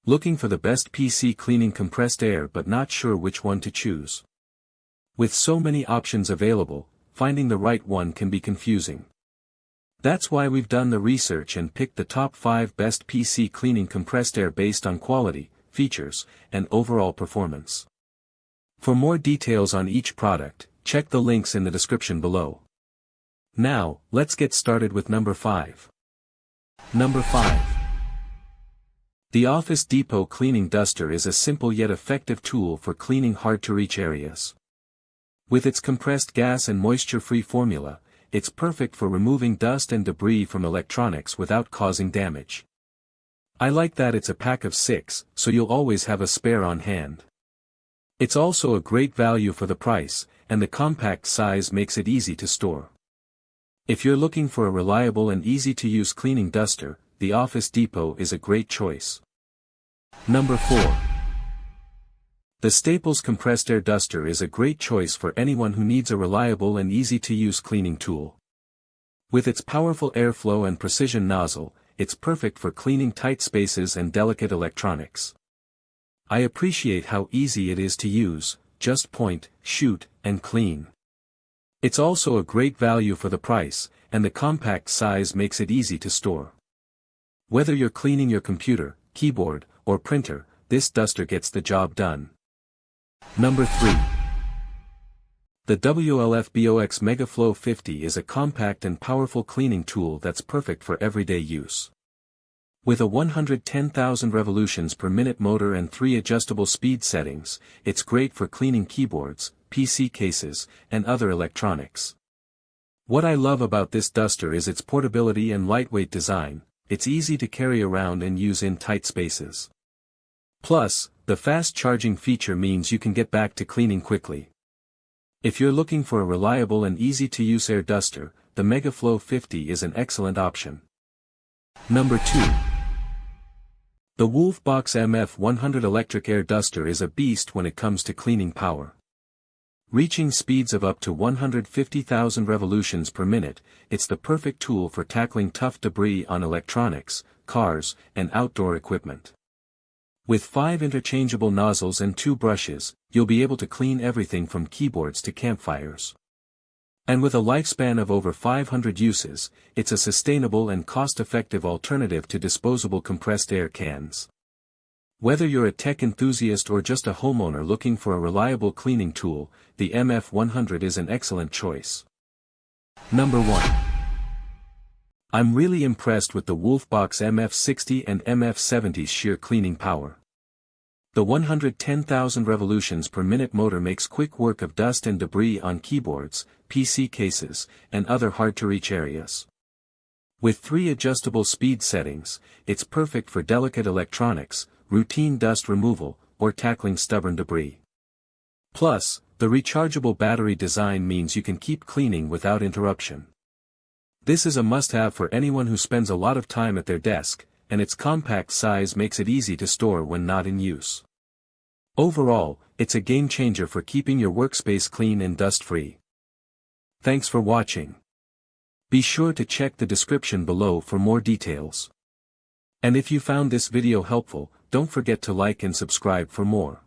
Looking for the best PC cleaning compressed air but not sure which one to choose? With so many options available, finding the right one can be confusing. That's why we've done the research and picked the top 5 best PC cleaning compressed air based on quality, features, and overall performance. For more details on each product, check the links in the description below. Now, let's get started with number 5. Number 5. The Office Depot Cleaning Duster is a simple yet effective tool for cleaning hard-to-reach areas. With its compressed gas and moisture-free formula, it's perfect for removing dust and debris from electronics without causing damage. I like that it's a pack of 6, so you'll always have a spare on hand. It's also a great value for the price, and the compact size makes it easy to store. If you're looking for a reliable and easy-to-use cleaning duster, the Office Depot is a great choice. Number 4. The Staples Compressed Air Duster is a great choice for anyone who needs a reliable and easy-to-use cleaning tool. With its powerful airflow and precision nozzle, it's perfect for cleaning tight spaces and delicate electronics. I appreciate how easy it is to use, just point, shoot, and clean. It's also a great value for the price, and the compact size makes it easy to store. Whether you're cleaning your computer, keyboard, or printer, this duster gets the job done. Number 3. The WOLFBOX MegaFlow 50 is a compact and powerful cleaning tool that's perfect for everyday use. With a 110,000 revolutions per minute motor and 3 adjustable speed settings, it's great for cleaning keyboards, PC cases, and other electronics. What I love about this duster is its portability and lightweight design. It's easy to carry around and use in tight spaces. Plus, the fast charging feature means you can get back to cleaning quickly. If you're looking for a reliable and easy-to-use air duster, the MegaFlow 50 is an excellent option. Number 2. The WOLFBOX MF100 electric air duster is a beast when it comes to cleaning power. Reaching speeds of up to 150,000 revolutions per minute, it's the perfect tool for tackling tough debris on electronics, cars, and outdoor equipment. With 5 interchangeable nozzles and 2 brushes, you'll be able to clean everything from keyboards to campfires. And with a lifespan of over 500 uses, it's a sustainable and cost-effective alternative to disposable compressed air cans. Whether you're a tech enthusiast or just a homeowner looking for a reliable cleaning tool, the MF100 is an excellent choice. Number 1. I'm really impressed with the WOLFBOX MF60 and MF70's sheer cleaning power. The 110,000 revolutions per minute motor makes quick work of dust and debris on keyboards, PC cases, and other hard-to-reach areas. With 3 adjustable speed settings, it's perfect for delicate electronics, routine dust removal, or tackling stubborn debris. Plus, the rechargeable battery design means you can keep cleaning without interruption. This is a must-have for anyone who spends a lot of time at their desk, and its compact size makes it easy to store when not in use. Overall, it's a game-changer for keeping your workspace clean and dust-free. Thanks for watching. Be sure to check the description below for more details. And if you found this video helpful, don't forget to like and subscribe for more.